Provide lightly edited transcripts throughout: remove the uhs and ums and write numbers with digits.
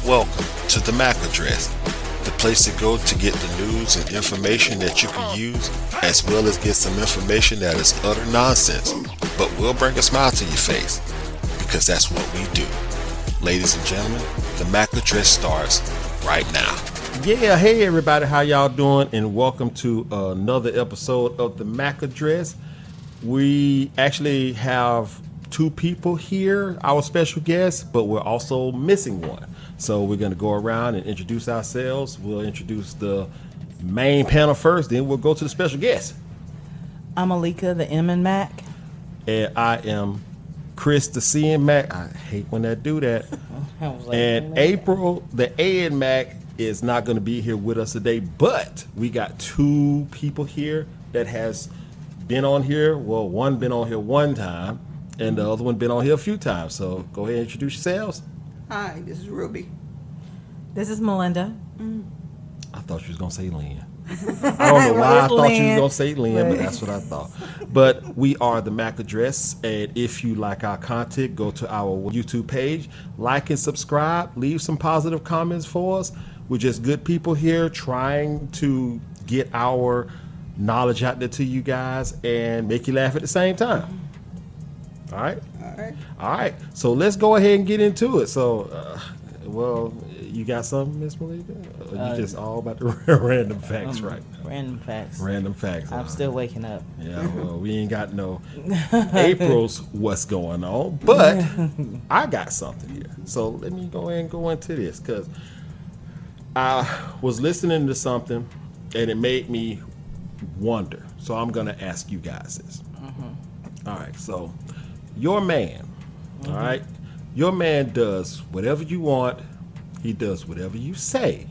Welcome to the M.A.C address, the place to go to get the news and information that you can use, as well as get some information that is utter nonsense, but will bring a smile to your face, because that's what we do. Ladies and gentlemen, the M.A.C address starts right now. Yeah, hey everybody, how y'all doing? And welcome to another episode of the M.A.C address. We actually have two people here, our special guests, but we're also missing one. So we're going to go around and introduce ourselves. We'll introduce the main panel first, then we'll go to the special guest. I'm Malika, the M and M.A.C. And I am Chris, the C and M.A.C. I hate when I do that. And April, the A and M.A.C. is not going to be here with us today, but we got two people here that has been on here. Well, one been on here one time, and the other one been on here a few times. So go ahead and introduce yourselves. Hi, this is Ruby. This is Melinda. I thought you was going to say Lynn. I don't know why I thought you was going to say Lynn, but that's what I thought. But we are the M.A.C address, and if you like our content, go to our YouTube page, like and subscribe, leave some positive comments for us. We're just good people here trying to get our knowledge out there to you guys and make you laugh at the same time. All right? All right. So let's go ahead and get into it. So, you got something, Miss Malika? Or you just all about the random facts right now? Random facts. Random facts. I'm still waking up. Yeah, well, we ain't got no April's what's going on, but I got something here. So let me go ahead and go into this, because I was listening to something and it made me wonder. So I'm going to ask you guys this. All right, so your man, all right, your man does whatever you want. He does whatever you say.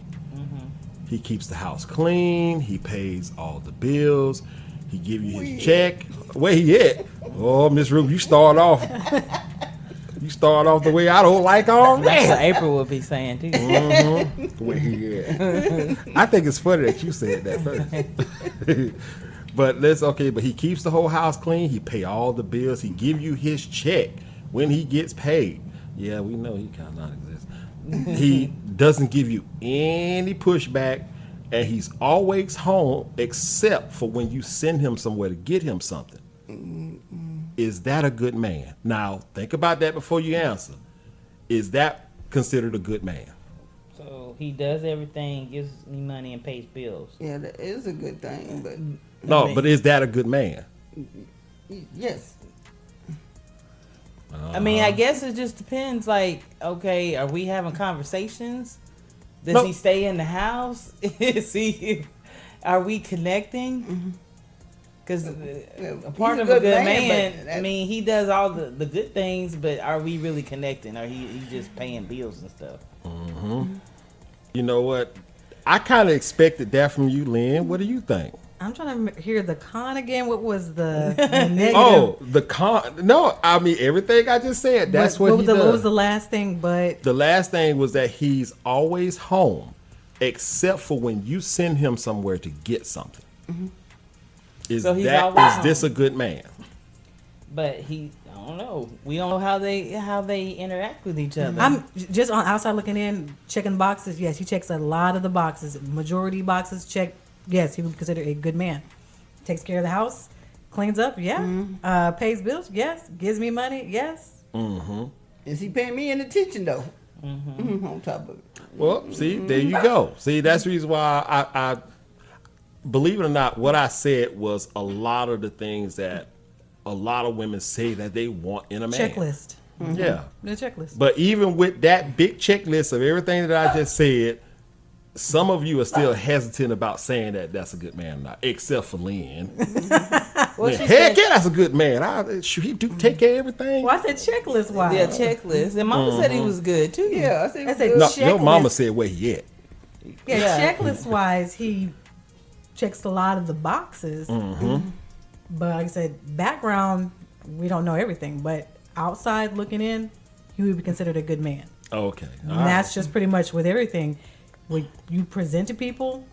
He keeps the house clean. He pays all the bills. He give you his check. Where he at? Oh, Miss Ruby, you start off the way I don't like already. That's what April would be saying too. Where he at? I think it's funny that you said that first. But but he keeps the whole house clean. He pay all the bills. He give you his check when he gets paid. Yeah, we know he kind of non-existent. He doesn't give you any pushback, and he's always home except for when you send him somewhere to get him something. Is that a good man? Now, think about that before you answer. Is that considered a good man? So he does everything, gives me money, and pays bills. Yeah, that is a good thing, but No, but is that a good man? yes. I mean, I guess it just depends. Like, okay, are we having conversations? Does he stay in the house? Are we connecting? Because a part of a good man, I mean, he does all the good things, but are we really connecting? Or he just paying bills and stuff? You know what? I kind of expected that from you, Lynn. What do you think? I'm trying to hear the con again. What was the negative? Oh, the con. No, I mean, everything I just said. That's what he does. What was the last thing? But the last thing was that he's always home, except for when you send him somewhere to get something. Is this a good man? But I don't know. We don't know how they interact with each other. I'm just on outside looking in, checking boxes. Yes, he checks a lot of the boxes. Majority boxes check. Yes, he would be considered a good man. Takes care of the house, cleans up. Yeah, pays bills. Yes, gives me money. Yes. Is he paying me any attention though? On top of it. Well, see, there you go. See, that's the reason why I believe it or not, what I said was a lot of the things that a lot of women say that they want in a man. Checklist. Yeah. The checklist. But even with that big checklist of everything that I just said, some of you are still hesitant about saying that that's a good man or not, except for Lynn. Heck yeah, that's a good man. Should he take care of everything? Well, I said checklist wise. Yeah, checklist. And Mama said he was good too. Yeah, I said No, your mama said where he at. Yeah, checklist wise, he checks a lot of the boxes. But like I said, background, we don't know everything. But outside looking in, he would be considered a good man. Okay. And that's just pretty much with everything. When you present to people,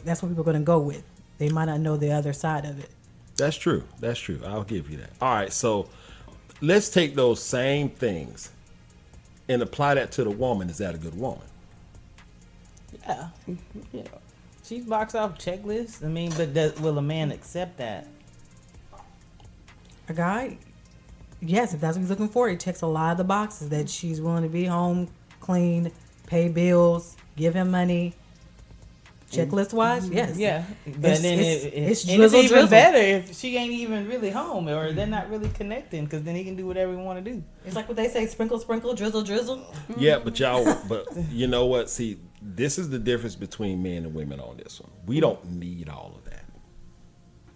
that's what people are going to go with. They might not know the other side of it. That's true. That's true. I'll give you that. All right. So let's take those same things and apply that to the woman, is that a good woman? Yeah. Yeah. She's boxed off checklist. I mean, but will a man accept that? A guy, yes, if that's what he's looking for, he checks a lot of the boxes that she's willing to be home, clean, pay bills, give him money. Checklist wise, yes. Yeah, but then it's and drizzle, it's even drizzle. better if she ain't even really home or they're not really connecting, because then he can do whatever he want to do. It's like what they say: sprinkle, sprinkle, drizzle, drizzle. Yeah, but you know what? See, this is the difference between men and women on this one. We don't need all of that.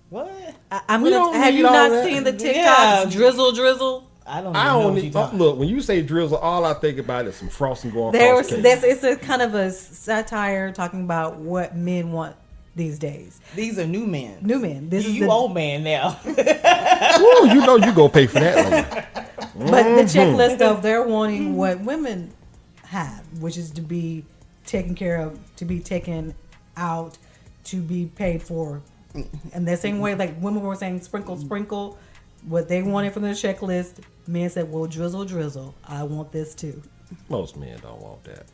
What? I'm We gonna. don't Have need you all not that. seen the TikToks? Yeah. Drizzle, drizzle. I don't. I Even know don't what you need. talking. Look, when you say drizzle, all I think about is some frosting going There's across that's cake. it's a kind of a satire talking about what men want these days. These are new men. New men. This is you the, old man now. Ooh, you know you go pay for that later. but the checklist of they're wanting what women have, which is to be taken care of, to be taken out, to be paid for. And the same way, like women were saying, sprinkle, sprinkle, what they wanted from their checklist. Men said, well, drizzle, drizzle. I want this too. Most men don't want that.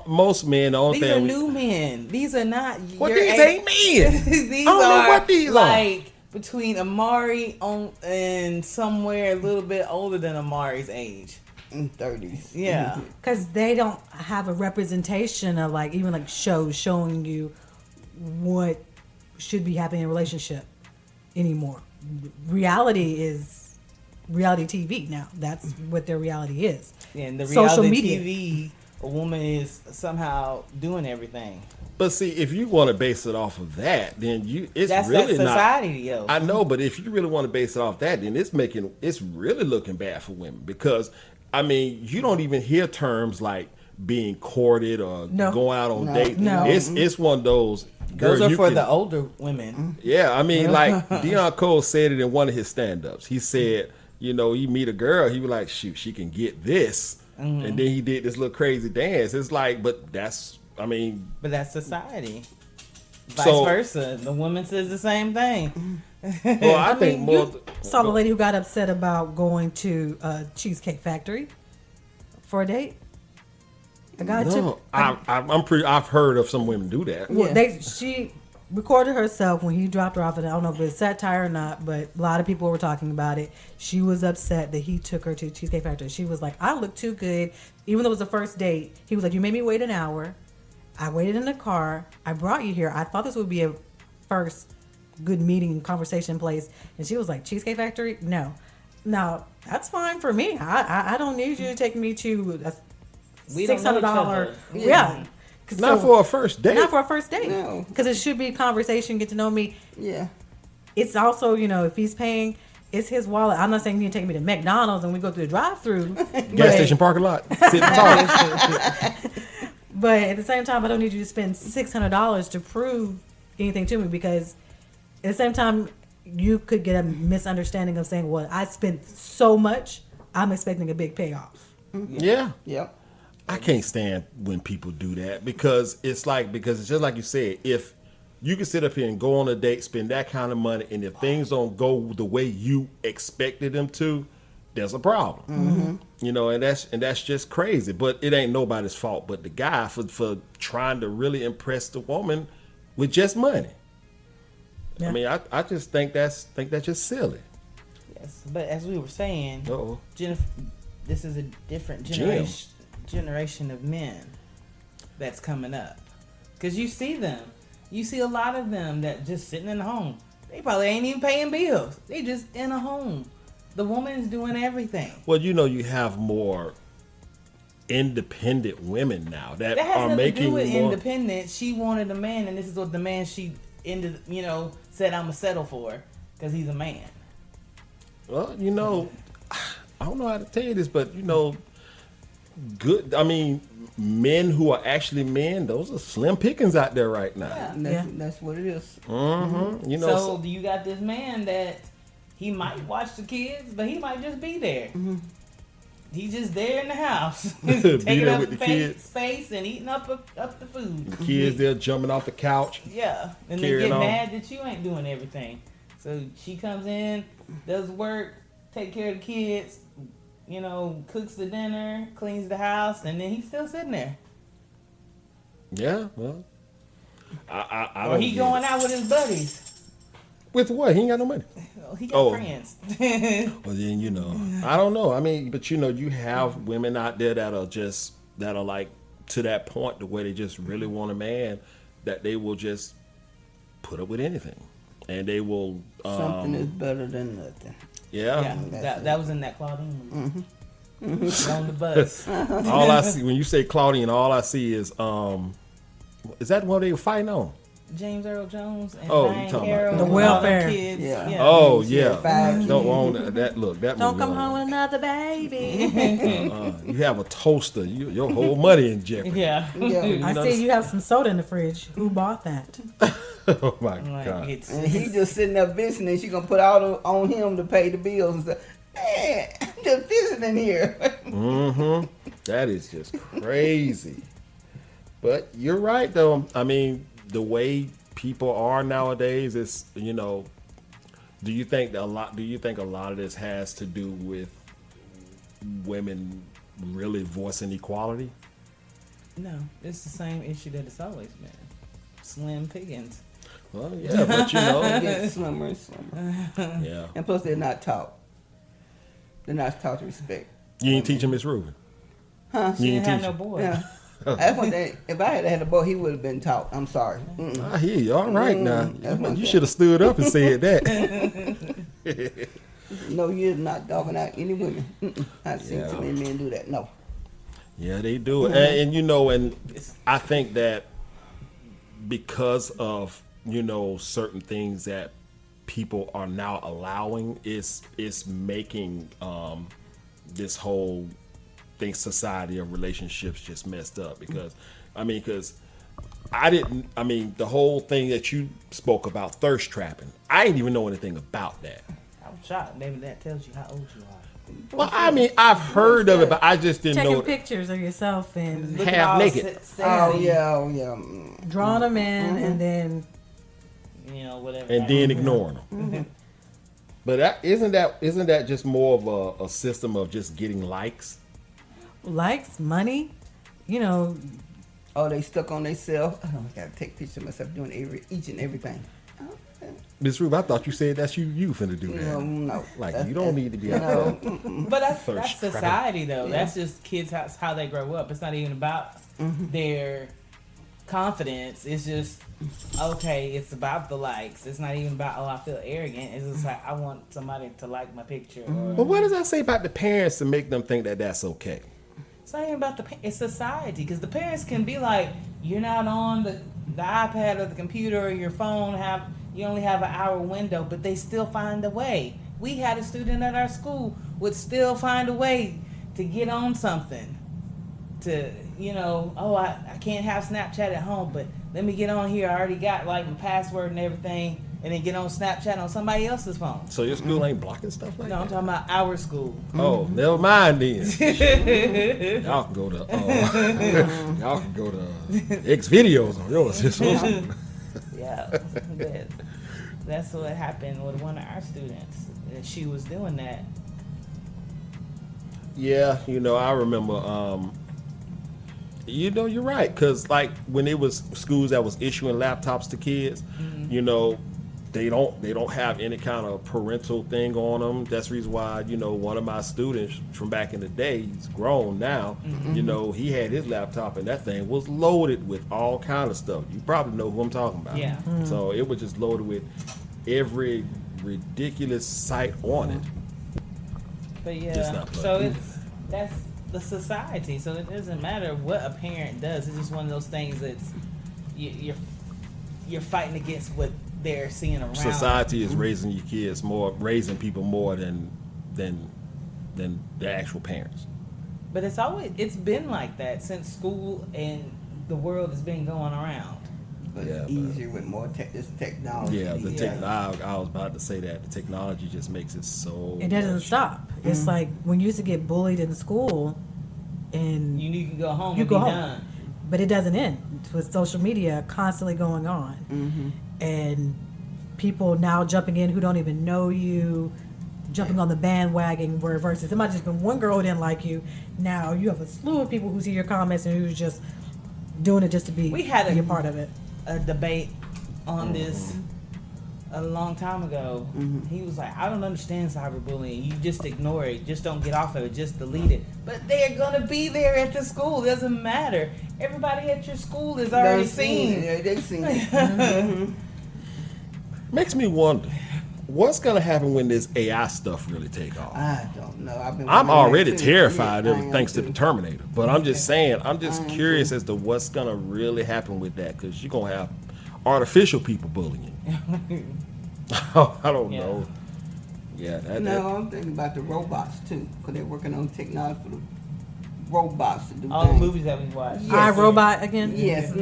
Most men, the only These are thing new men. These are not. Well, your these age- ain't men. These I don't know are what these are. like between Amari and somewhere a little bit older than Amari's age. In 30s. Yeah. Because they don't have a representation of like even like shows showing you what should be happening in a relationship anymore. Reality is reality TV now. That's what their reality is. And the Social reality media. TV, a woman is somehow doing everything. But see, if you want to base it off of that, then it's That's really that not. society, yo. I know, but if you really want to base it off that, then it's really looking bad for women because I mean you don't even hear terms like being courted or No. going out on No. dates. No. It's one of those. Those girl, are you for can- the older women. Yeah, I mean, like Deion Cole said it in one of his stand-ups. He said, you meet a girl, he was like, shoot, she can get this. Mm-hmm. And then he did this little crazy dance. It's like, but that's, I mean, But that's society. Vice So- versa. The woman says the same thing. well, I think more. You saw the lady who got upset about going to Cheesecake Factory for a date. A guy No, took. I've heard of some women do that. Well, Yeah. she recorded herself when he dropped her off, and I don't know if it's satire or not, but a lot of people were talking about it. She was upset that he took her to Cheesecake Factory. She was like, "I look too good," even though it was the first date. He was like, "You made me wait an hour. I waited in the car. I brought you here. I thought this would be a first good meeting conversation place." And she was like, "Cheesecake Factory? No, that's fine for me. I don't need you to take me to a We don't know each $600. other. Yeah." 'Cause Not so- for a first date. not for a first date. No. Because it should be conversation, get to know me. Yeah. It's also, if he's paying, it's his wallet. I'm not saying he can take me to McDonald's and we go through the drive-through. Gas station parking lot. Sit and talk. But at the same time, I don't need you to spend $600 to prove anything to me, because at the same time, you could get a misunderstanding of saying, well, I spent so much, I'm expecting a big payoff. Yeah. Yep. I can't stand when people do that because it's just like you said, if you can sit up here and go on a date, spend that kind of money, and if things don't go the way you expected them to, there's a problem. And that's just crazy. But it ain't nobody's fault but the guy for trying to really impress the woman with just money. Yeah. I mean, I just think that's just silly. Yes, but as we were saying, Uh-oh. Jennifer, this is a different Jim. generation of men that's coming up. Because you see them. You see a lot of them that just sitting in the home. They probably ain't even paying bills. They just in a home. The woman's doing everything. Well, you have more independent women now that That has are nothing to do making with more. independent. She wanted a man, and this is what the man she said I'm gonna settle for, because he's a man. Well, I don't know how to tell you this, but good. I mean, men who are actually men, those are slim pickings out there right now. Yeah. And Yeah. that's what it is. Mm-hmm. So you got this man that he might watch the kids, but he might just be there. He's just there in the house, Be taking there up with the space, kids. space and eating up the food. The kids, they're jumping off the couch. Yeah, and they Carrying get on. mad that you ain't doing everything. So she comes in, does work, take care of the kids, cooks the dinner, cleans the house, and then he's still sitting there. Yeah, well, I Or don't he get going it. out with his buddies. With what? He ain't got no money. He got Oh. friends. Well, then, I don't know. I mean, but you have women out there that are like to that point to where they just really want a man that they will just put up with anything, and they will. Something is better than nothing. Yeah. Yeah, that was in that Claudine movie. On the bus. All I see when you say Claudine, all I see is that what they were fighting on? James Earl Jones and Oh, you Diane talking about Carroll. the and all them welfare. Kids. Yeah. Oh She had yeah. 5 kids. Don't own that. Look, that Don't movie come on home with another baby. there. You have a toaster. Your whole money in jeopardy. Yeah. Yeah. I see you have some soda in the fridge. Who bought that? Oh my Like, god. it's And he just sitting there visiting, and she gonna put all on him to pay the bills and stuff. Man, I'm just visiting here. That is just crazy. But you're right though. I mean, the way people are nowadays is, do you think a lot of this has to do with women really voicing equality? no, it's the same issue that it's always been. Slim pickings. Well, yeah, but Get slimmer and slimmer. yeah. And plus, they're not taught. They're not taught to respect. You ain't teaching Miss Rubin. She You ain't didn't have no teaching. boy. Yeah. That's one thing. If I had a boy, he would have been taught. I'm sorry. I hear you. All right now. that's one You thing. should have stood up and said that. No, you're not dogging out any women. I've seen Yeah. too many men do that. No. Yeah, they do. And I think that because of, certain things that people are now allowing is making this whole society of relationships just messed up because the whole thing that you spoke about, thirst trapping, I didn't even know anything about that. I'm shocked. Maybe that tells you how old you are. Well, I've heard of it, but I just didn't Taking know. pictures of yourself and Looking Half all naked. sexy, Oh yeah, drawing them in, and then whatever. And then ignoring them. But isn't that just more of a system of just getting likes? likes, money. Oh, they stuck on themselves. I gotta take pictures of myself doing each and everything. Miss Rube, I thought you said that's you finna do that. No. Like you don't need to be out there. But that's Thirst society, though. That's just kids how they grow up. It's not even about their confidence. It's just it's about the likes. It's not even about I feel arrogant. It's just like I want somebody to like my picture. Or, But what does that say about the parents to make them think that that's okay? it's not even about it's society, because the parents can be like, you're not on the iPad or the computer or your phone. You only have an hour window, but they still find a way. We had a student at our school would still find a way to get on something. To I can't have Snapchat at home, but let me get on here. I already got like my password and everything, and then get on Snapchat on somebody else's phone. So your school ain't blocking stuff like No, I'm that? talking about our school. Oh, never mind then. Y'all can go to X videos on yours. Yeah, that's what happened with one of our students. She was doing that. Yeah, I remember. You're right, because like when it was schools that was issuing laptops to kids, they don't have any kind of parental thing on them. That's the reason why one of my students from back in the day, he's grown now. He had his laptop and that thing was loaded with all kind of stuff. You probably know who I'm talking about. Yeah. So it was just loaded with every ridiculous site on it. But It's yeah, not so that's the society. So it doesn't matter what a parent does. It's just one of those things that's you're fighting against what they're seeing around. Society is raising your kids raising people more than the actual parents. But it's been like that since school and the world has been going around. But Yeah, it's easier with more this technology. Yeah, Yeah. I was about to say that the technology just makes it so. it doesn't much- stop. It's like when you used to get bullied in school, and You can go home you and go be home, done. but it doesn't end with social media constantly going on, and people now jumping in who don't even know you, jumping on the bandwagon where versus it might have just been one girl who didn't like you. Now you have a slew of people who see your comments and who's just doing it just to be a part of it. A debate on this a long time ago. He was like, I don't understand cyberbullying. You just ignore it. Just don't get off of it. Just delete it. But they're going to be there at the school. It doesn't matter. Everybody at your school is already seen. Yeah, they've seen it. Makes me wonder, what's going to happen when this AI stuff really take off? I don't know. I'm already terrified of it thanks to the Terminator. But I'm just saying, I'm just curious as to what's going to really happen with that, because you're going to have artificial people bullying. I don't know. Yeah, I'm thinking about the robots too, because they're working on technology for the robots to do All the things. movies that we watch. Yes. I, Robot again. Yes.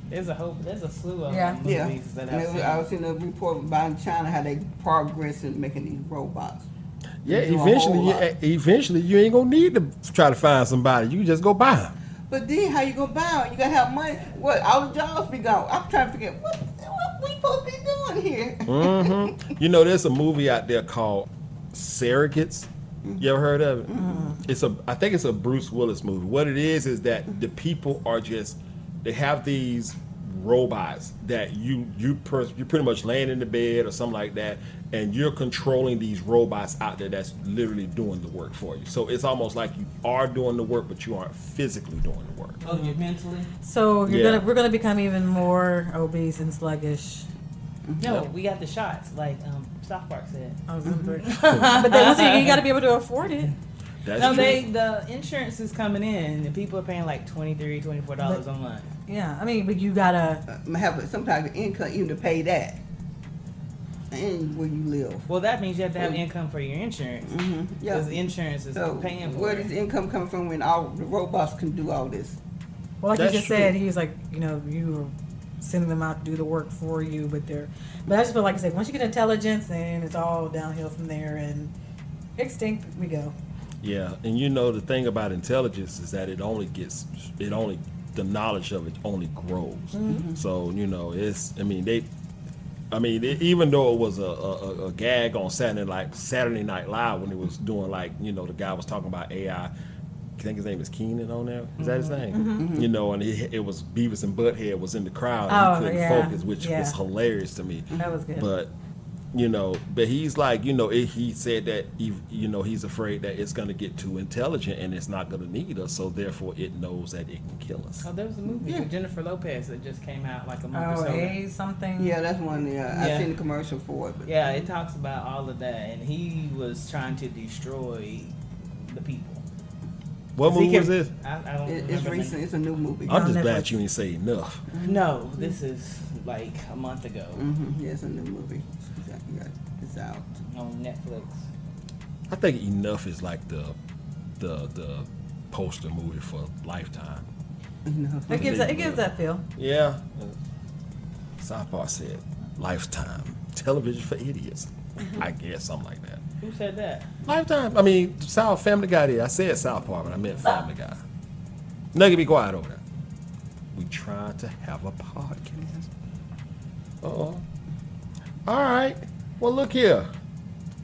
There's a slew of Yeah. movies that I've seen. I was in a report about China how they progress in making these robots. Yeah, They do a whole lot. eventually you ain't gonna need to try to find somebody. You can just go buy them. But then how you gonna buy them? You gotta have money. What? All the jobs be gone. I'm trying to figure what we supposed to be doing here. You know, there's a movie out there called Surrogates. You ever heard of it? I think it's a Bruce Willis movie. What it is that the people are they have these robots that you pretty much laying in the bed or something like that, and you're controlling these robots out there that's literally doing the work for you. So it's almost like you are doing the work, but you aren't physically doing the work. Oh, you're mentally? So Yeah. we're gonna become even more obese and sluggish. No, we got the shots, like South Park said. But then once again, you got to be able to afford it. That's No, true. the insurance is coming in, and people are paying like $23, $24 a month. Yeah, I mean, but you gotta. Have some type of income even to pay that, and where you live. Well, that means you have to have income for your insurance, Yeah. because the insurance is So paying for where it. does the income come from when all the robots can do all this? Well, like That's you just true. said, he was like, you were sending them out to do the work for you, but I just feel like I said, once you get intelligence, then it's all downhill from there, and extinct we go. Yeah, and you know the thing about intelligence is that the knowledge of it only grows. So even though it was a gag on Saturday Night Live when it was doing the guy was talking about AI. I think his name is Keenan on there. Is that his name? You know, and it was Beavis and Butthead was in the crowd and he couldn't focus, which was hilarious to me. That was good. But he's like, he said that he's afraid that it's gonna get too intelligent and it's not gonna need us, so therefore it knows that it can kill us. Oh, there was a movie with Jennifer Lopez that just came out like a month or so ago. Something. Yeah, that's one. I Yeah. seen the commercial for it. But Yeah, it talks about all of that, and he was trying to destroy the people. What movie was this? I don't it's remember the recent. name. It's a new movie. I'm just Netflix. glad you didn't say enough. No, this is like a month ago Yeah, it's a new movie. It's out. on Netflix. I think enough is like the poster movie for Lifetime. It gives that feel. Yeah. South Park said Lifetime television for idiots. I guess something like that. Who said that? Lifetime. I mean, Family Guy did. I said South Park, but I meant Family Guy. Nugget, be quiet over there. We tried to have a podcast. Uh-oh. All right. Well, look here.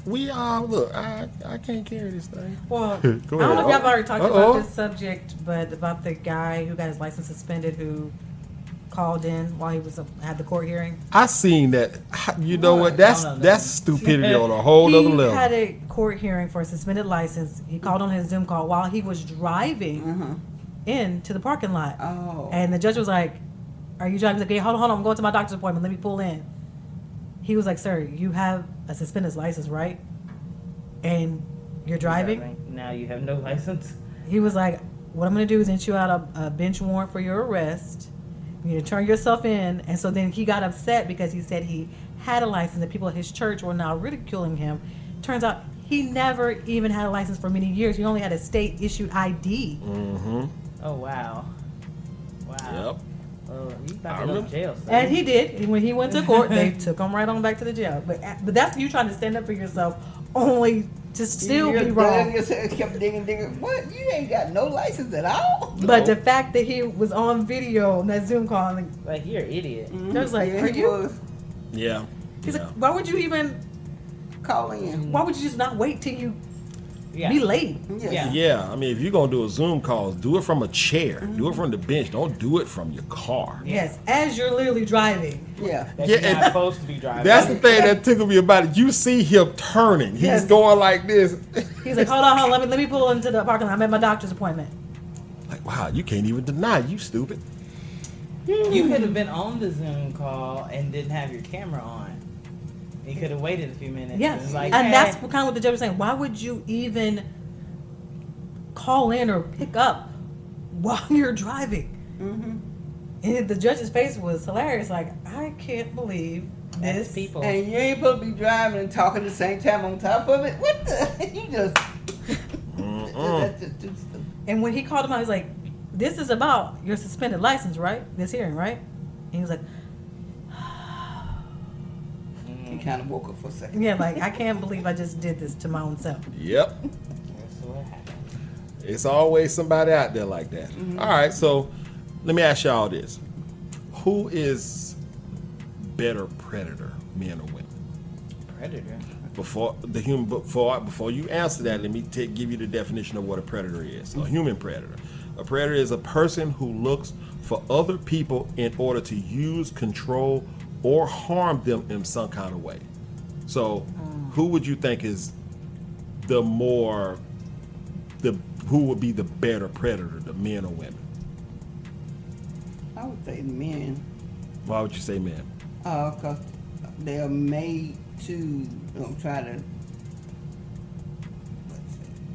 I can't carry this thing. Well, Go I don't know if ahead. y'all have already talked Uh-oh. about this subject, but about the guy who got his license suspended who called in while he had the court hearing. I seen that. You know what? That's I don't know. that's stupidity on a whole other He level. had a court hearing for a suspended license. He called on his Zoom call while he was driving into the parking lot. Oh. And the judge was like, "Are you driving?" He's like, "Okay, hold on, I'm going to my doctor's appointment. Let me pull in." He was like, "Sir, you have a suspended license, right? And you're driving?" Now you have no license. He was like, "What I'm going to do is issue out a bench warrant for your arrest. You need to turn yourself in." And so then he got upset because he said he had a license and people at his church were now ridiculing him. Turns out he never even had a license for many years. He only had a state issued ID. Oh wow. Wow. Yep. Oh, you I about to go to remember. jail. Son. And he did. When he went to court, they took him right on back to the jail. But that's you trying to stand up for yourself, only to still be wrong. You kept digging. What? You ain't got no license at all? But the fact that he was on video on that Zoom call, and Like you're an idiot. I was like, Yeah, "Are he you?" was. Yeah. He's Yeah. like, "Why would you even call in. Why would you just not wait till you Yeah. be late? Yeah. Yeah, I mean, if you're gonna do a Zoom call, do it from a chair, do it from the bench. Don't do it from your car. Yes, as you're literally driving. Yeah. That Yeah, you're not and supposed to be driving. That's the thing that tickled me about it. You see him turning. He's Yes. going like this. He's like, hold on, let me pull into the parking lot. I'm at my doctor's appointment. Like, wow, you can't even deny you stupid. You could have been on the Zoom call and didn't have your camera on. You could have waited a few minutes. Yes, It's like, and hey. that's kind of what the judge was saying. Why would you even call in or pick up while you're driving? And the judge's face was hilarious. Like, I can't believe That's this. people. And you ain't supposed to be driving and talking at the same time on top of it. What the? You just. That's just too stupid. And when he called him out, he's like, this is about your suspended license, right? This hearing, right? And he was like, He kind of woke up for a second. yeah, like, I can't believe I just did this to my own self. Yep. That's what happened. It's always somebody out there like that. All right, so let me ask y'all this. Who is better predator, men or women? Predator. Before you answer that, let me give you the definition of what a predator is. A human predator. A predator is a person who looks for other people in order to use, control, or harm them in some kind of way. So, who would you think is who would be the better predator, the men or women? I would say men. Why would you say men? Because they're made to try to,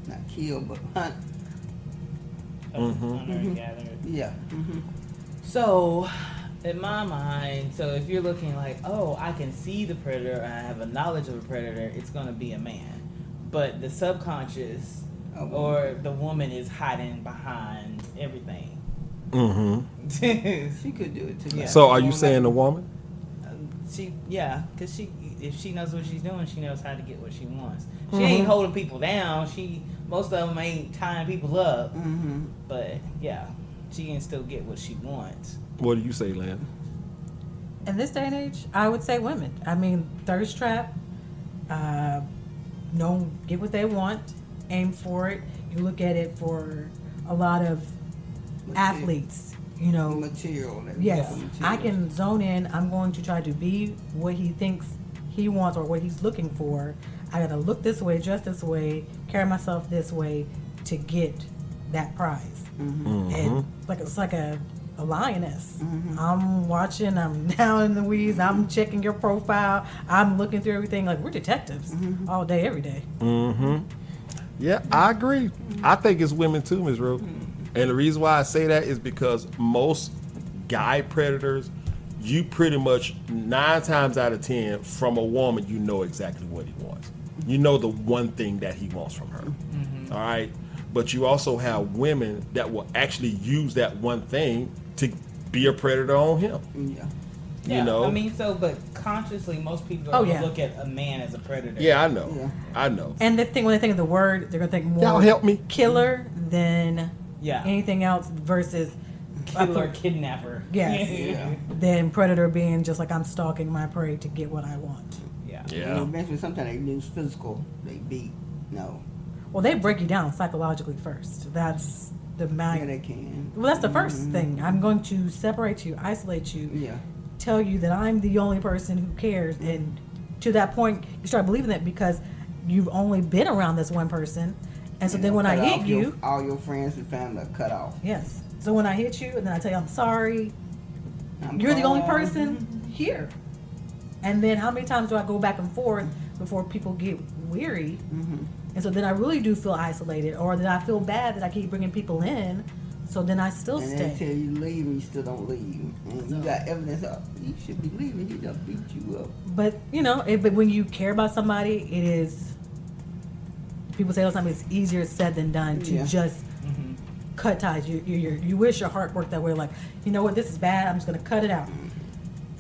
not kill, but hunt. Hunter and gatherer. Yeah. So, in my mind, so if you're looking like, oh, I can see the predator and I have a knowledge of a predator, it's going to be a man. But the subconscious A woman. or the woman is hiding behind everything. Mm-hmm. She could do it too. Yeah. So, are you saying a woman? Because if she knows what she's doing, she knows how to get what she wants. She ain't holding people down. Most of them ain't tying people up. But yeah, she can still get what she wants. What do you say, Lynn? In this day and age, I would say women. I mean, thirst trap, get what they want, aim for it. You look at it for a lot of athletes, Material. Yes, material. I can zone in. I'm going to try to be what he thinks he wants or what he's looking for. I gotta look this way, dress this way, carry myself this way to get that prize. And it's like a lioness. I'm watching. I'm down in the weeds. I'm checking your profile. I'm looking through everything. Like, we're detectives all day, every day. Yeah, I agree. I think it's women too, Ms. Rue. And the reason why I say that is because most guy predators, you pretty much 9 times out of 10 from a woman, you know exactly what he wants. You know the one thing that he wants from her. All right. But you also have women that will actually use that one thing to be a predator on him. Yeah. Yeah, You know? I mean, but consciously, most people Oh, are yeah. gonna look at a man as a predator. Yeah, I know. Yeah. I know. And when they think of the word, they're gonna think more Y'all help me. killer than Yeah. anything else versus Killer, kidnapper. Yes. Yeah. than predator being just like, I'm stalking my prey to get what I want. Yeah. Yeah. And eventually, sometimes they use physical. They beat. No. Well, they break you down psychologically first. That's the Yeah, main. they can. Well, that's the first thing. I'm going to separate you, isolate you, Yeah. tell you that I'm the only person who cares, and to that point, you start believing that because you've only been around this one person, and so then when I Cut hit off you, all your friends and family are cut off. yes. So when I hit you, and then I tell you I'm sorry, I'm you're the only calm. person here. And then how many times do I go back and forth before people get weary? And so then I really do feel isolated, or that I feel bad that I keep bringing people in. So then I still And then stay. until you leave, and you still don't leave. And you got evidence up. You should be leaving. He just beat you up. But but when you care about somebody, it is. People say all the time it's easier said than done to Yeah. just cut ties. You wish your heart worked that way. Like, you know what, this is bad. I'm just gonna cut it out,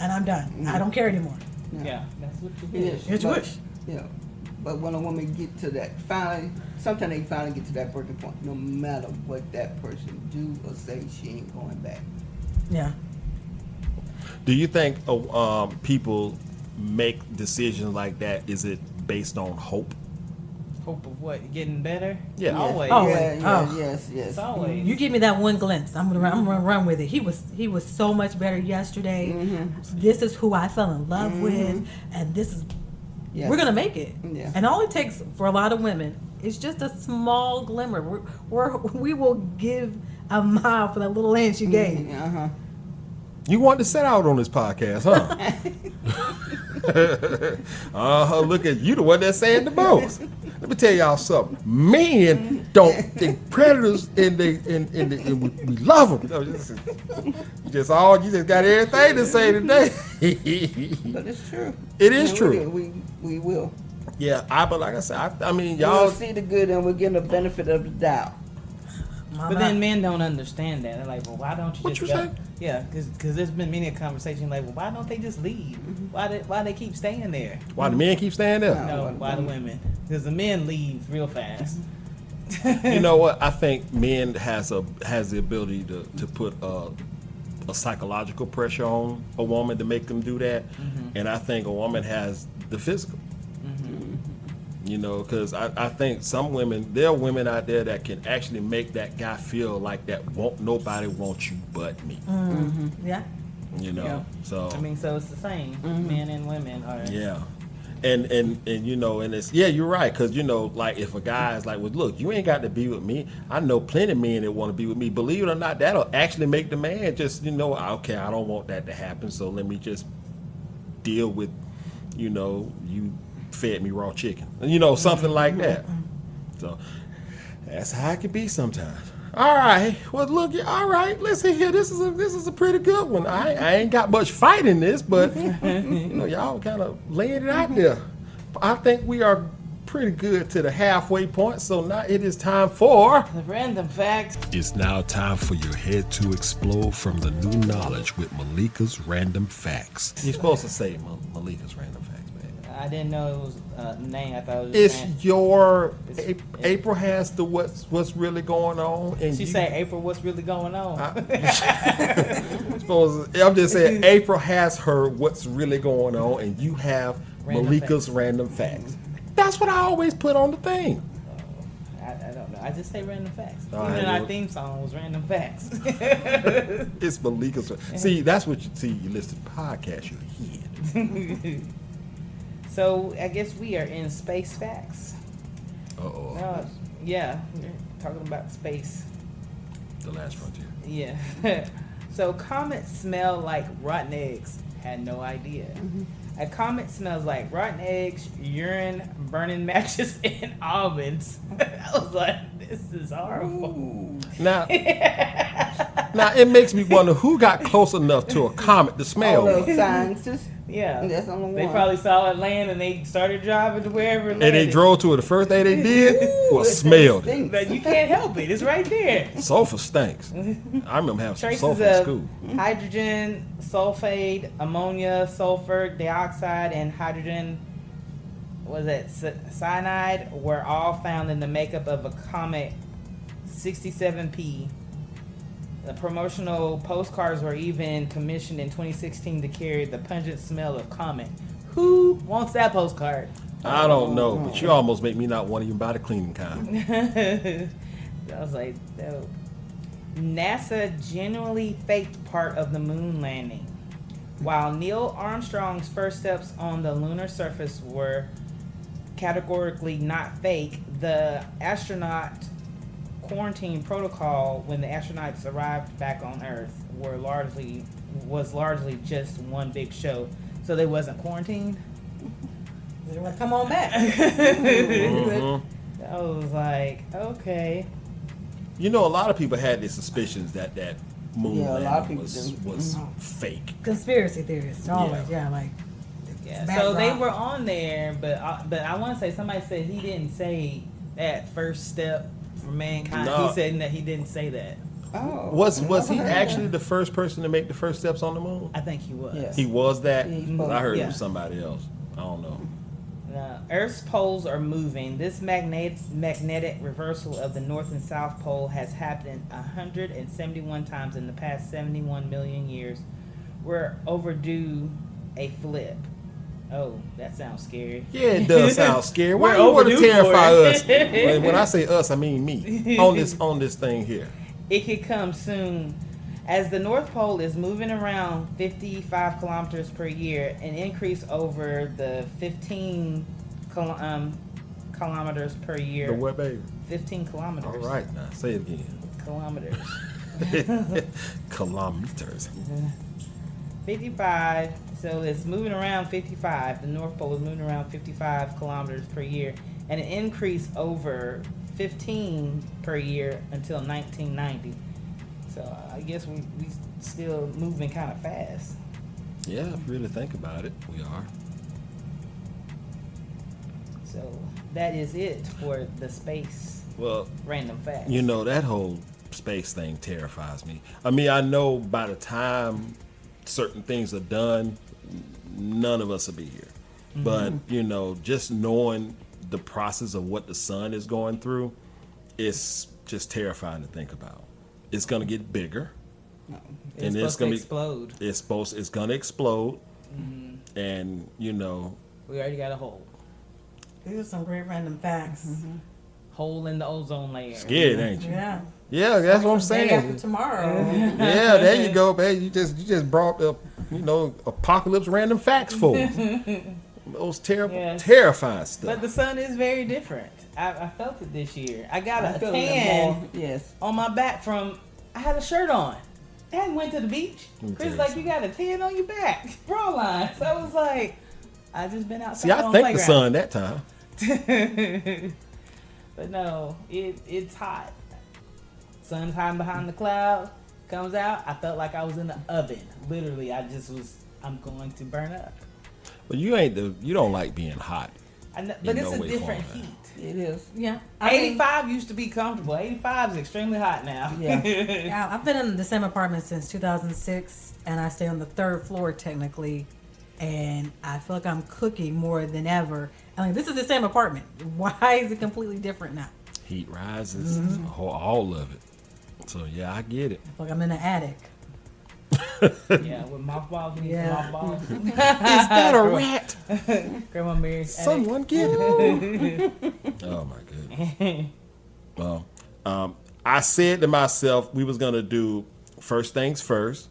and I'm done. I don't care anymore. Yeah. That's what you Yeah. wish. It's But- wish. Yeah. But when a woman get to that, sometimes they finally get to that breaking point. No matter what that person do or say, she ain't going back. Yeah. Do you think people make decisions like that? Is it based on hope. Hope of what? Getting better? Yeah. Always. Oh. Yes. It's always. You give me that one glimpse, I'm gonna run with it. He was so much better yesterday. This is who I fell in love with, and this is Yes. we're gonna make it. Yeah. And all it takes for a lot of women is just a small glimmer. We will give a mile for that little inch you gave. Uh-huh. You want to set out on this podcast, huh? Look at you, the one that's saying the most. Let me tell y'all something. Men don't think predators and we love them. You just got everything to say today. But it's true. It is And true. We will. Yeah, but like I said, I mean, Y'all y'all. see the good and we're getting the benefit of the doubt. But then men don't understand that. They're like, well, why don't you What just you go? say? Yeah, because there's been many a conversation like, well, why don't they just leave? Why they keep staying there? Why the men keep staying there? No, why the women? Because the men leave real fast. You know what? I think men has the ability to put a psychological pressure on a woman to make them do that, and I think a woman has the physical. You know, because I think some women, there are women out there that can actually make that guy feel like that nobody wants you but me. Yeah. You know, Yeah. so I mean, so it's the same. Men and women are. yeah. And you know, and it's, yeah, you're right, because you know, like if a guy is like, well, look, you ain't got to be with me. I know plenty of men that want to be with me. Believe it or not, that'll actually make the man just, you know, okay, I don't want that to happen, so let me just deal with, you know, you fed me raw chicken, you know, something like that. So that's how it can be sometimes. All right, well, look, all right, listen here. This is a pretty good one. I ain't got much fight in this, but you know, y'all kind of laying it out there. I think we are pretty good to the halfway point. So now it is time for The random facts. It's now time for your head to explode from the new knowledge with Malika's Random Facts. You're supposed to say Malika's Random Facts, man. I didn't know it was a name. I thought it was. It's just your It's- April has the what's really going on, and She you, say, April, what's really going on? I'm just saying April has her what's really going on, and you have Random Malika's facts. Random Facts. That's what I always put on the thing. I don't know. I just say random facts. All Even right, our well- theme song was random facts. It's Malika's. See, that's what you see. You listen to podcasts, you hear. So I guess we are in space facts. Uh-oh. Yeah, we're talking about space. The Last Frontier. Yeah. So comets smell like rotten eggs. Had no idea. A comet smells like rotten eggs, urine, burning matches, and almonds. I was like, this is horrible. Now, now it makes me wonder who got close enough to a comet to smell All one. those scientists. Yeah. That's the only They one. probably saw it land and they started driving to wherever it And they landed. drove to it the first day they did, or smelled it. But you can't help it. It's right there. Sulfur stinks. I remember having some Traces sulfur in of school. hydrogen sulfide, ammonia, sulfur dioxide, and hydrogen cyanide were all found in the makeup of a Comet 67P. The promotional postcards were even commissioned in 2016 to carry the pungent smell of Comet. Who wants that postcard? I don't know, but you almost make me not want to even buy the cleaning kind. I was like, dope. NASA genuinely faked part of the moon landing. While Neil Armstrong's first steps on the lunar surface were categorically not fake, the astronaut quarantine protocol when the astronauts arrived back on Earth was largely just one big show. So they wasn't quarantined. They want to come on back. Mhm. I was like, okay. You know, a lot of people had their suspicions that moon Yeah, a lot of landing people was do. fake. Conspiracy theorists, always. Yeah, like. Yeah, Bad so they rock. were on there, but I want to say somebody said he didn't say that first step for mankind. No. He said that he didn't say that. Oh. Was he Okay. actually the first person to make the first steps on the moon? I think he was. Yeah. He was that? Yeah, he's 'Cause I heard it Yeah. was somebody else. I don't know. Now, Earth's poles are moving. This magnetic reversal of the North and South Pole has happened 171 times in the past 71 million years. We're overdue a flip. Oh, that sounds scary. Yeah, it does sound scary. Why We're you want to overdue terrify for us? it. When I say us, I mean me. On this thing here. It could come soon. As the North Pole is moving around 55 kilometers per year, an increase over the 15 kilometers per year. The what, baby? 15 kilometers. All right, now say it again. Kilometers. Kilometers. 55. So it's moving around 55. The North Pole is moving around 55 kilometers per year, and an increase over 15 per year until 1990. So I guess we still moving kind of fast. Yeah, if you really think about it, we are. So that is it for the space Well, random facts. you know, that whole space thing terrifies me. I mean, I know by the time certain things are done, none of us will be here. But, you know, just knowing the process of what the sun is going through, it's just terrifying to think about. It's going to get bigger. it's supposed to explode. It's going to explode. And, you know, We already got a hole. These are some great random facts. Hole in the ozone layer. scared, ain't you? Yeah. Yeah, that's what I'm Day after saying. tomorrow. Yeah, there you go, babe. You just brought up, you know, apocalypse random facts for us. Those terrible, Yes. terrifying stuff. But the sun is very different. I felt it this year. I got I a feel it tan more. Yes. on my back from, I had a shirt on. I hadn't went to the beach. Let me Chris tell like, you you got a tan on your back. Bra line. So I was like, I just been outside See, I on thanked the sun playground. that time. But no, it's hot. Sun's hiding behind the cloud. Comes out. I felt like I was in the oven. Literally, I'm going to burn up. But you don't like being hot. I know, but In it's no a way, different form, heat. It is. Yeah. I mean, 85 used to be comfortable. 85 is extremely hot now. Yeah. yeah, I've been in the same apartment since 2006, and I stay on the third floor technically, and I feel like I'm cooking more than ever. I mean, this is the same apartment. Why is it completely different now? Heat rises, all of it. So yeah, I get it. I feel like I'm in the attic. Yeah, with mothballs, we need Yeah. some mothballs. Is that a rat? Grandma Mary's attic. Someone get it. Oh my goodness. Well, I said to myself we was gonna do first things first,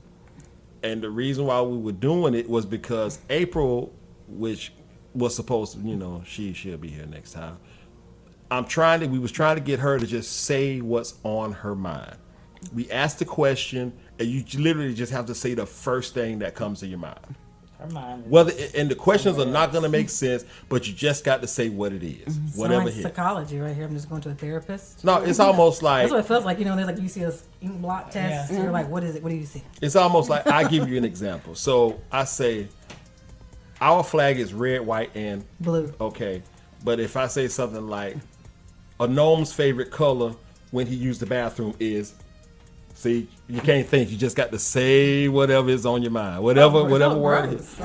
and the reason why we were doing it was because April, which was supposed to, you know, she'll be here next time. We was trying to get her to just say what's on her mind. We asked the question, and you literally just have to say the first thing that comes to your mind. Her mind is Whether and the questions are not going to make sense, but you just got to say what it is, whatever Sounds hit. like psychology right here. I'm just going to a therapist. No, it's almost like That's what it feels like. You know, there's like you see a ink blot test. Yeah. You're like, what is it? What do you see? it's almost like I give you an example. So I say, our flag is red, white, and Blue. okay. But if I say something like, a gnome's favorite color when he used the bathroom is, see, you can't think. You just got to say whatever is on your mind, whatever so word. It gross. is.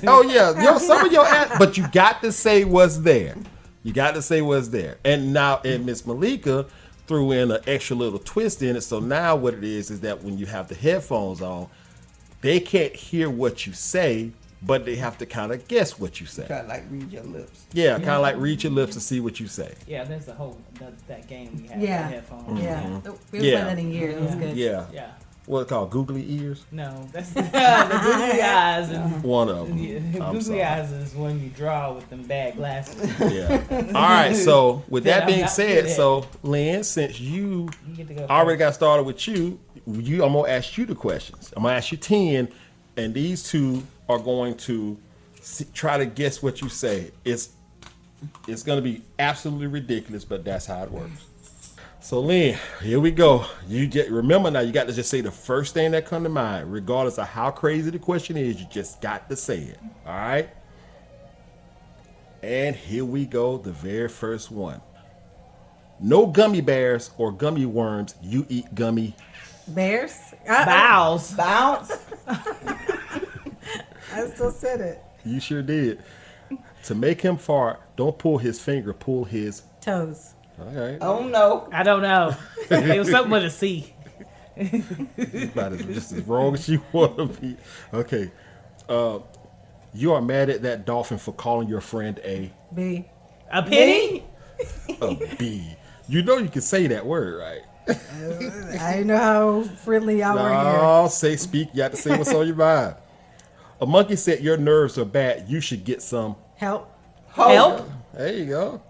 Oh yeah, Yo, some of your, but you got to say what's there. You got to say what's there. And now, and Miss Malika threw in an extra little twist in it. So now what it is that when you have the headphones on, they can't hear what you say, but they have to kind of guess what you say. Try to like read your lips. Yeah, kind of like read your lips to see what you say. Yeah, there's the whole that game we had. Yeah. The headphones. Yeah. We haven't Yeah. played that in years. It was good. Yeah. Yeah. What it called? Googly ears? No, that's the googly eyes. And, One of them. yeah, I'm googly sorry. eyes is when you draw with them bad glasses. Yeah. All right. So with Yeah, that I'm being not said, good at so Lynn, since you You get to go. already first. got started with you, I'm gonna ask you the questions. I'm gonna ask you 10, and these two are going to try to guess what you say. It's gonna be absolutely ridiculous, but that's how it works. So Lynn, here we go. Remember now, you got to just say the first thing that come to mind, regardless of how crazy the question is. You just got to say it. All right. And here we go. The very first one. No gummy bears or gummy worms. You eat gummy. Bears? Bows. Bounce. I still said it. You sure did. To make him fart, don't pull his finger, pull his. Toes. All right. Oh no. I don't know. It was something with a C. About just as wrong as you want to be. Okay. You are mad at that dolphin for calling your friend a B. A penny? bee. You know you can say that word, right? I didn't know how friendly y'all were here. No, speak. You have to say what's on your mind. A monkey said your nerves are bad. You should get some. Help. Help? There you go.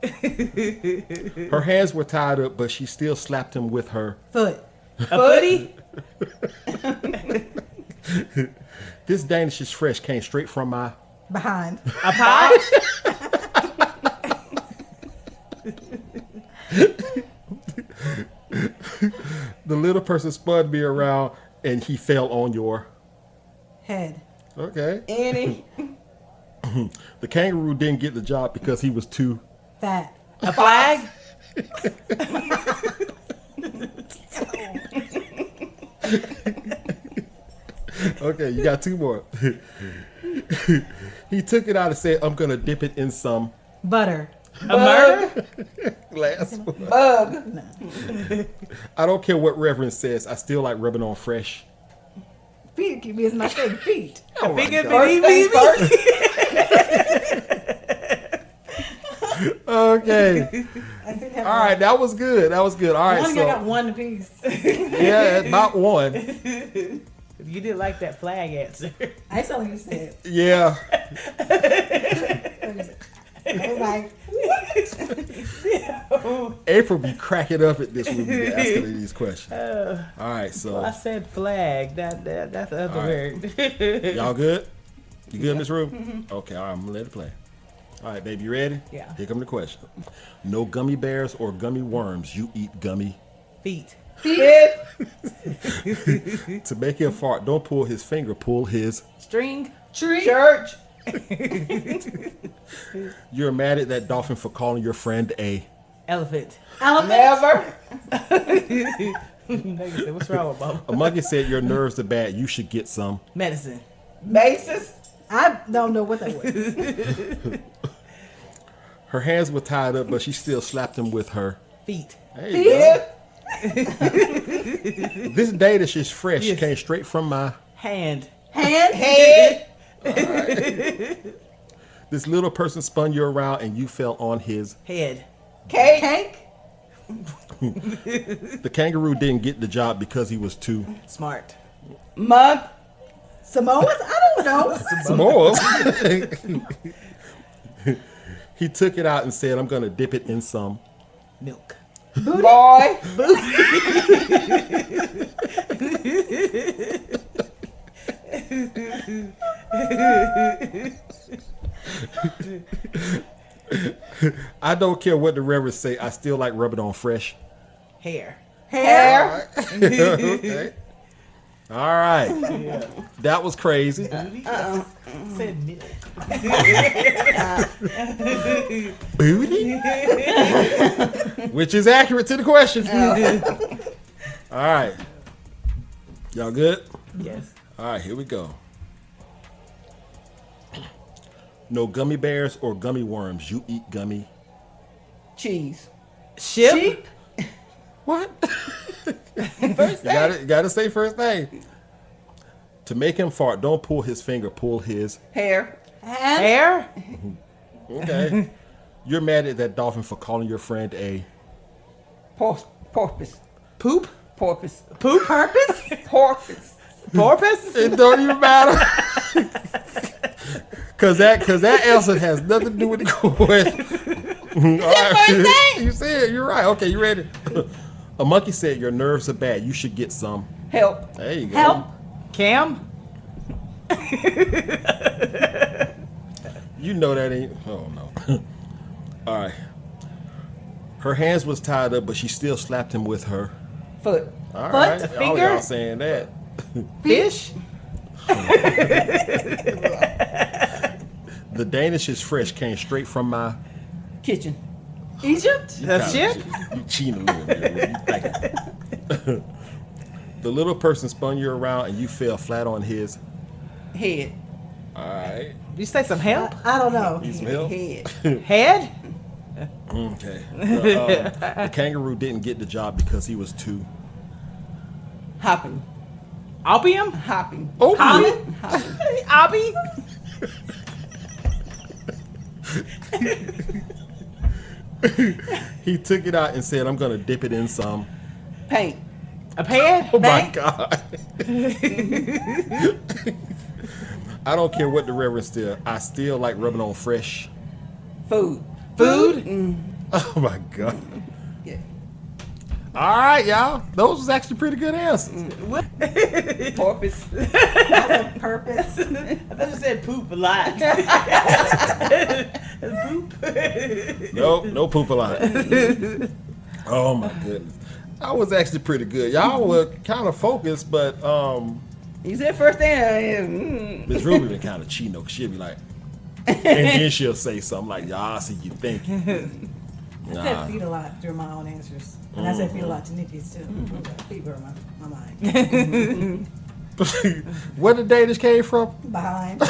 Her hands were tied up, but she still slapped him with her. Foot. A footy? This Danish is fresh. Came straight from my. Behind. A pot? The little person spun me around, and he fell on your. Head. Okay. Any The kangaroo didn't get the job because he was too. Fat. A flag? Okay, you got two more. He took it out and said, I'm going to dip it in some. Butter. A murder? Last one. bug. I don't care what Reverend says. I still like rubbing on fresh. Feet keep me as my thing. Feet. Oh my Finger God. First things first. Okay. I think that All right, that was good. All right, I got so one apiece. yeah, about one. You didn't like that flag answer. I saw what you said. Yeah. I was like, April be cracking up at this when we be asking her these questions. All right, I so said flag. That's the other All right. word. y'all good? You good in this room? Okay, all right, I'm gonna let it play. All right, baby, you ready? Yeah. Here come the question. No gummy bears or gummy worms. You eat gummy. Feet. Feet. To make him fart, don't pull his finger, pull his. String. tree. Church. You're mad at that dolphin for calling your friend a. Elephant. Elephant. Never. Nigga said, what's wrong with Mama? A monkey said your nerves are bad. You should get some. Medicine. Basis. I don't know what that was. Her hands were tied up, but she still slapped him with her. Feet. There you go. Yeah. This Danish is fresh. Yes. Came straight from my. Hand. Hand. Head. This little person spun you around and you fell on his. Head. Cake. Cake. The kangaroo didn't get the job because he was too. Smart. Month. Samoas? I don't know. S'mores. He took it out and said, I'm going to dip it in some. Milk. Boy. I don't care what the reverend say. I still like rubbing on fresh. Hair. Hair. Okay. All right. That was crazy. Said milk. Booty? Which is accurate to the question. All right. Y'all good? Yes. All right, here we go. No gummy bears or gummy worms. You eat gummy. Cheese. Ship. What? First You gotta say first name. To make him fart, don't pull his finger, pull his. Hair. Hand. Hair. Okay. You're mad at that dolphin for calling your friend a. Porpoise. Poop. Porpoise. Poop. Purpose. Porpoise. Porpoise. It don't even matter. Cause that answer has nothing to do with the question. All right. You said you're right. Okay, you ready? A monkey said your nerves are bad. You should get some. Help. There you go. Help. Cam. You know that ain't. Oh no. All right. Her hands was tied up, but she still slapped him with her. Foot. All Foot, right. a All finger? y'all saying that. Fish. The Danish is fresh. Came straight from my. Kitchen. Egypt. A ship. You cheating a little bit. You like it. The little person spun you around and you fell flat on his. Head. All right. You say some help. I don't know. Need some help? Head. Head. Okay. The kangaroo didn't get the job because he was too. Hopping. Opium. Hopping. Oh, Hobby. Hopping. Obby. He took it out and said, "I'm gonna dip it in some." Paint. A pad? Oh my Bang? God! I don't care what the reverend still. I still like rubbing on fresh. Food. Food? Oh my God! Yeah. All right, y'all. Those was actually pretty good answers. Porpoise. Purpose. I thought you said poop a lot. Poop. Nope, no poop a lot. Oh my goodness. That was actually pretty good. Y'all were kind of focused, but You said first thing. Miss Ruby been kind of cheating though, 'cause she'll be like, and then she'll say something like, "Y'all, I see you thinking." I said feed a lot during my own answers. And I said feed a lot to Nikki's too. Feed were my mind. Where the day this came from? Behind.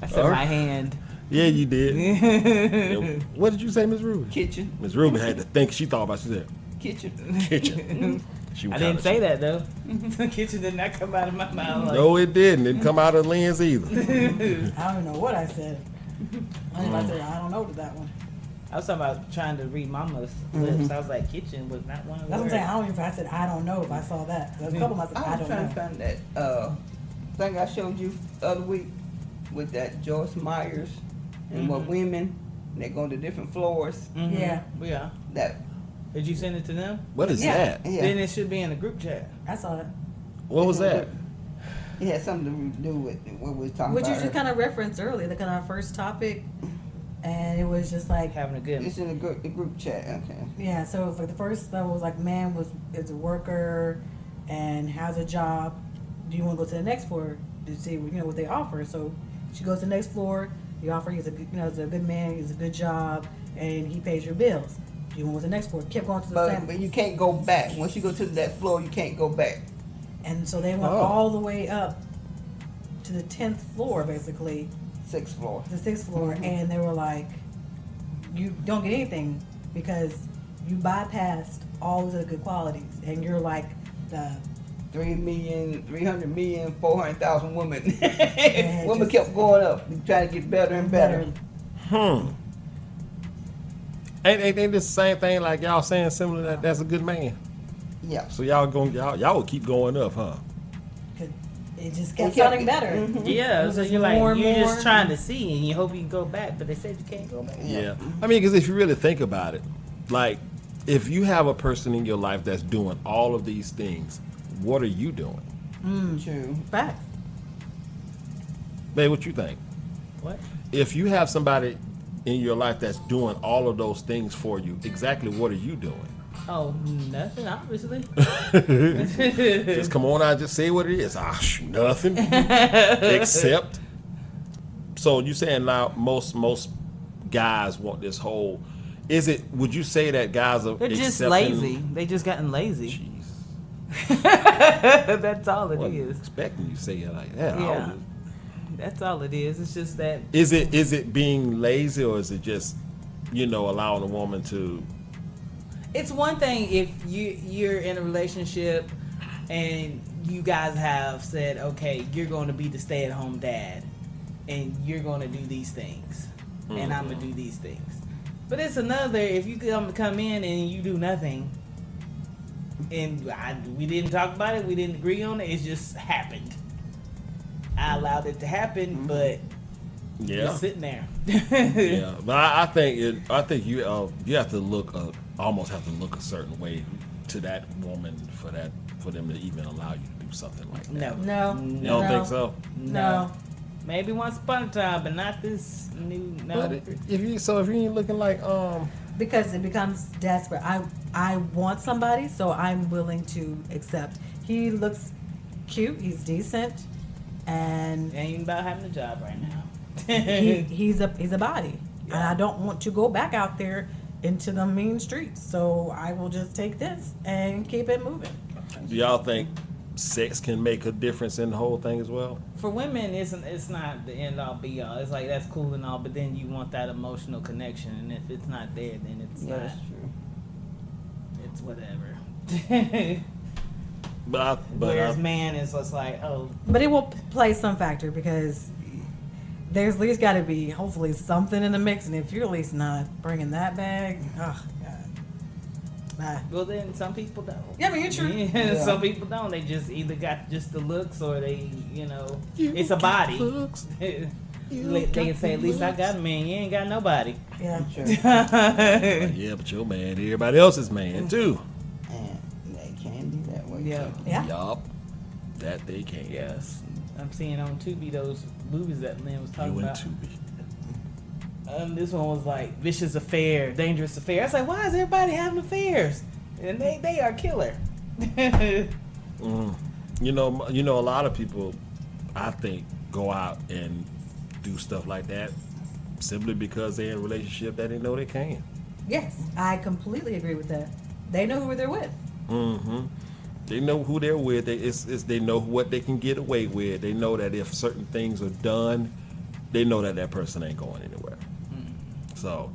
I said my hand. Yeah, you did. What did you say, Miss Ruby? Kitchen. Miss Ruby had to think. She thought about. She said, Kitchen. "Kitchen." She was I didn't kinda say that though. The kitchen did not come out of my mouth. Like, No, it didn't. It didn't come out of the lens either. I don't even know what I said. I think I said I don't know to that one. I was talking about trying to read Mama's lips. I was like, kitchen was not one of the That's what I'm words. saying. I don't even if I said I don't know if I saw that. There's a couple of them I I said was I trying don't to know. find that thing I showed you the other week with that Joyce Myers and what women, they go to different floors. Mhm. Yeah. Yeah. That, Did you send it to them? What is Yeah. that? yeah. Then it should be in the group chat. I saw it. What was that? It had something to do with what we was talking Which you about. just kind of referenced earlier, the kind of first topic. And it was just like, Having a good. It's in the group chat. Okay. yeah, so it was like the first level was like man is a worker and has a job. Do you want to go to the next floor to see what they offer? So she goes to the next floor. The offer is is a good man, he's a good job, and he pays your bills. Do you want to go to the next floor? Kept going to the But same. you can't go back. Once you go to that floor, you can't go back. And so they went Oh. all the way up to the 10th floor, basically, 6th floor. the 6th floor, and they were like, you don't get anything because you bypassed all of the good qualities, and you're like the 300,000,400,000 women. Yeah, Women just- kept going up, trying to get better and better. Ain't this the same thing like y'all saying similar that that's a good man? Yeah. So y'all will keep going up, huh? It just kept It kept- sounding better. Yeah, It was so just you're like, more and you're more. just trying to see and you hope you can go back, but they said you can't go back. Yeah. I mean, because if you really think about it, like, if you have a person in your life that's doing all of these things, what are you doing? True. Facts. Babe, what you think? What? If you have somebody in your life that's doing all of those things for you, exactly what are you doing? Oh, nothing, obviously. Just come on out, just say what it is. Nothing. Except. So you saying now most guys want this whole. Would you say that guys are They're just accepting- lazy. They just gotten lazy. Jeez. That's all it Wasn't is. expecting you to say it like that. Yeah. That's all it is. It's just that Is it being lazy, or is it just, allowing a woman to? it's one thing if you're in a relationship and you guys have said, okay, you're going to be the stay-at-home dad and you're going to do these things and I'm going to do these things. But it's another if you come in and you do nothing and we didn't talk about it, we didn't agree on it, it just happened. I allowed it to happen, but Yeah. you're sitting there. Yeah, but I think you have to look almost have to look a certain way to that woman for them to even allow you to do something like that. No. No. You don't think so? No. Maybe once upon a time, but not this new. No. But if you ain't looking like Because it becomes desperate. I want somebody, so I'm willing to accept. He looks cute. He's decent, and Ain't even about having a job right now. he's a body. And I don't want to go back out there into the mean streets. So I will just take this and keep it moving. do y'all think sex can make a difference in the whole thing as well? For women, it's not the end all be all. It's like that's cool and all, but then you want that emotional connection, and if it's not there, then it's Yeah, not. that's true. It's whatever. But Whereas man is just like, oh, But it will play some factor because there's at least got to be hopefully something in the mix, and if you're at least not bringing that bag, oh God, bye. Well, then some people don't. Yeah, but you're true. Yeah. Some people don't. They just either got just the looks, or they, it's a body. They say, at least I got a man. You ain't got nobody. Yeah. Sure. Yeah, but your man, everybody else's man too. And they can be that way. Yeah. too. Yeah. Yup, that they can. Yes. I'm seeing on Tubi those movies that Lynn was talking You and about. Tubi. This one was like vicious affair, dangerous affair. I was like, why is everybody having affairs? And they are killer. You know, a lot of people, I think, go out and do stuff like that simply because they're in a relationship that they know they can. Yes, I completely agree with that. They know who they're with. Mm-hmm. They know who they're with. They know what they can get away with. They know that if certain things are done, they know that person ain't going anywhere. So,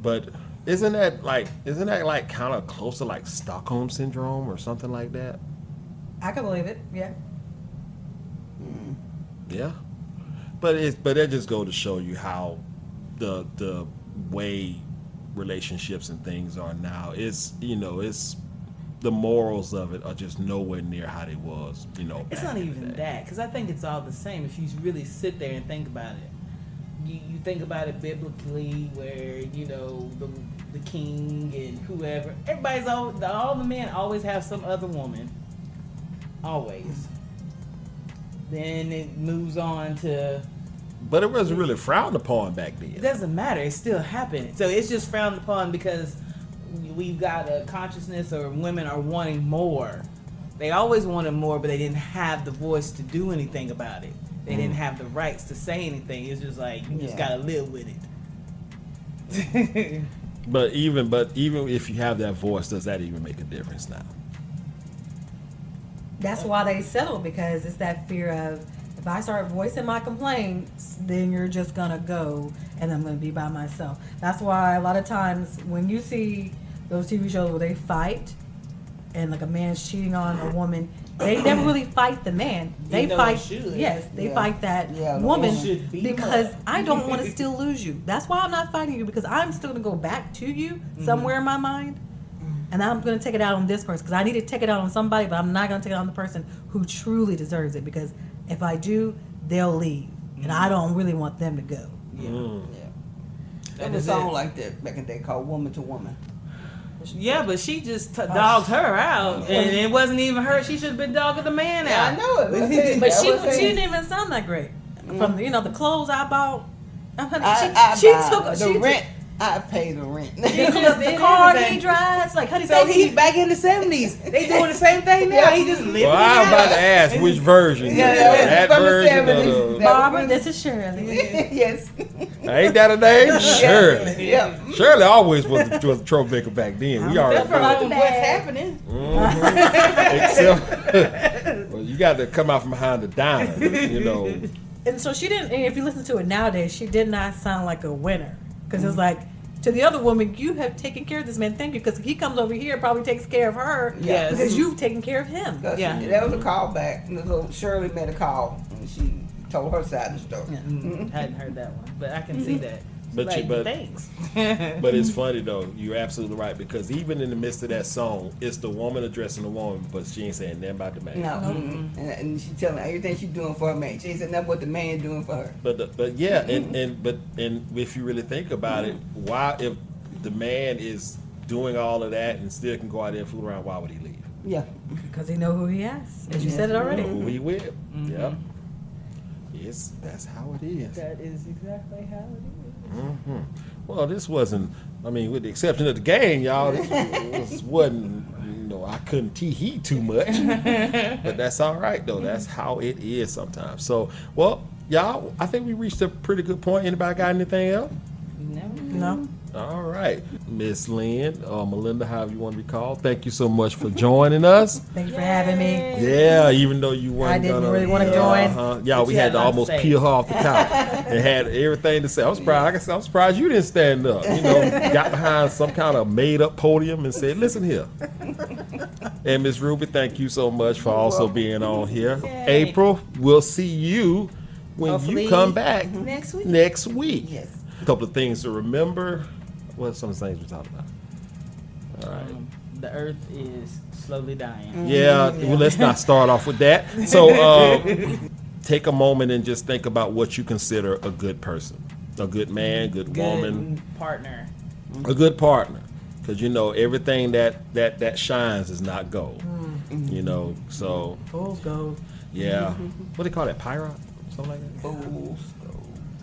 but isn't that like kind of close to like Stockholm syndrome or something like that? I can believe it. Yeah. Yeah, but that just go to show you how the way relationships and things are now. It's the morals of it are just nowhere near how they was. It's back not in the even day. that, because I think it's all the same if you really sit there and think about it. You think about it biblically, where the king and whoever, everybody's all the men always have some other woman, always. Then it moves on to. But it wasn't really frowned upon back It then. doesn't matter. It's still happening. So it's just frowned upon because we've got a consciousness, or women are wanting more. They always wanted more, but they didn't have the voice to do anything about it. They didn't have the rights to say anything. It's just like, you just gotta live with it. But even if you have that voice, does that even make a difference now? That's why they settle, because it's that fear of, if I start voicing my complaints, then you're just gonna go and I'm gonna be by myself. That's why a lot of times when you see those TV shows where they fight and like a man's cheating on a woman, they never really fight the man. They Even though fight, they should. yes, they Yeah. fight that Yeah, the woman woman should beat him because up. I don't want to still lose you. That's why I'm not fighting you, because I'm still gonna go back to you somewhere in my mind. And I'm going to take it out on this person because I need to take it out on somebody, but I'm not going to take it on the person who truly deserves it, because if I do, they'll leave. And I don't really want them to go. Yeah. Yeah. That There was is a song it. like that back in the day called Woman to Woman. Yeah, but she just dogged her out, and it wasn't even her. She should have been dogging the man Yeah, out. I know it. But That's she what I'm saying. didn't even sound that great. From the clothes I bought. She buy the rent. I pay the rent. the did car everything. he drives. Like, honey, So baby, he's back in the 70s. They doing the same thing now. He just living Well, it I'm about out. to ask which version. Yeah, that from the version 70s. of Barbara, this is Shirley. Yes. ain't that a name? Shirley. Yeah. Shirley always was a troublemaker back then. We already That's know. from what's happening. Except, well, you got to come out from behind the dime, And so she didn't, and if you listen to it nowadays, she did not sound like a winner. Because it's like, to the other woman, you have taken care of this man. Thank you. Because if he comes over here, probably takes care of her. Yes. Because you've taken care of him. Yeah. That was a call back. So Shirley made a call and she told her side of the story. Hadn't heard that one, but I can see that. But Like, but thanks. but it's funny though. You're absolutely right, because even in the midst of that song, it's the woman addressing the woman, but she ain't saying nothing about the man. No. And she telling everything she's doing for her man. She ain't said nothing what the man doing for her. But yeah, and if you really think about it, why, if the man is doing all of that and still can go out there and fool around, why would he leave? Yeah. Because he know who he has. As you said it already. Who he with? Yep. That's how it is. That is exactly how it is. Well, this wasn't, I mean, with the exception of the gang, y'all, this wasn't, I couldn't tee too much. But that's all right, though. That's how it is sometimes. So, well, y'all, I think we reached a pretty good point. Anybody got anything else? No. All right. Miss Lynn, or Melinda, however you want to be called, thank you so much for joining us. Thank you for having me. Yeah, even though you weren't I didn't gonna really wanna join. Yeah, But we you had had to a lot to almost say. peel her off the couch and had everything to say. I'm surprised. Like I said, I'm surprised you didn't stand up. Got behind some kind of made up podium and said, "Listen here." And Miss Ruby, thank you so much for also being on here. Yay. April, we'll see you when Hopefully you come back next week. next week. Yes. A couple of things to remember. What are some of the things we talked about? All right. The earth is slowly dying. Yeah, well, let's not start off with that. So take a moment and just think about what you consider a good person, a good man, good woman, partner. a good partner. Because, you know, everything that shines is not gold. You know, so, Fool's gold. yeah. What do they call that? Pyrite? Something like that? Fools.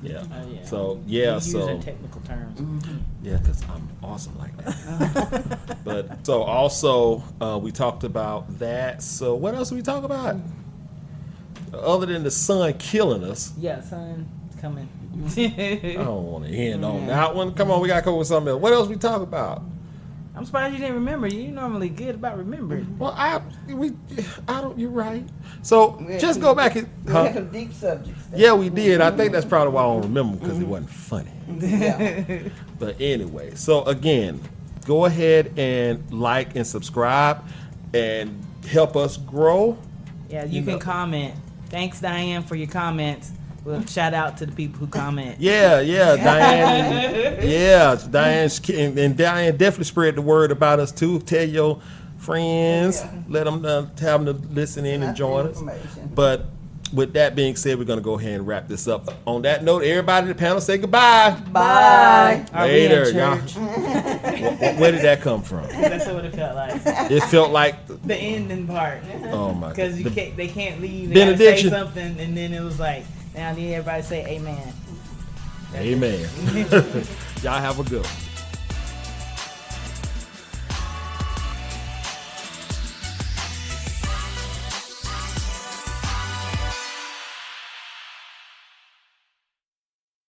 Yeah. So, yeah, We so. use technical terms. Yeah, because I'm awesome like that. But so also we talked about that. So what else did we talk about? Other than the sun killing us, Yeah, son, it's coming. I don't want to end on that one. Come on, we gotta come up with something else. What else we talk about? I'm surprised you didn't remember. You're normally good about remembering. Well, I don't. You're right. So just go back and. We had some deep subjects. Yeah, we did. I think that's probably why I don't remember because it wasn't funny. Yeah. But anyway, so again, go ahead and like and subscribe and help us grow. Yeah, you can comment. Thanks, Diane, for your comments. Well, shout out to the people who comment. Yeah, Diane. Yeah, Diane, and Diane definitely spread the word about us too. Tell your friends, let them have them to listen in and join us. Information. But with that being said, we're gonna go ahead and wrap this up. On that note, everybody in the panel say goodbye. Bye. Are we in Later, y'all. church? Where did that come from? That's what it felt like. It felt like, The ending part. oh my God. Because The- they can't leave. They gotta say benediction. something, and then it was like, now I need everybody to say amen. Amen. Y'all have a good one.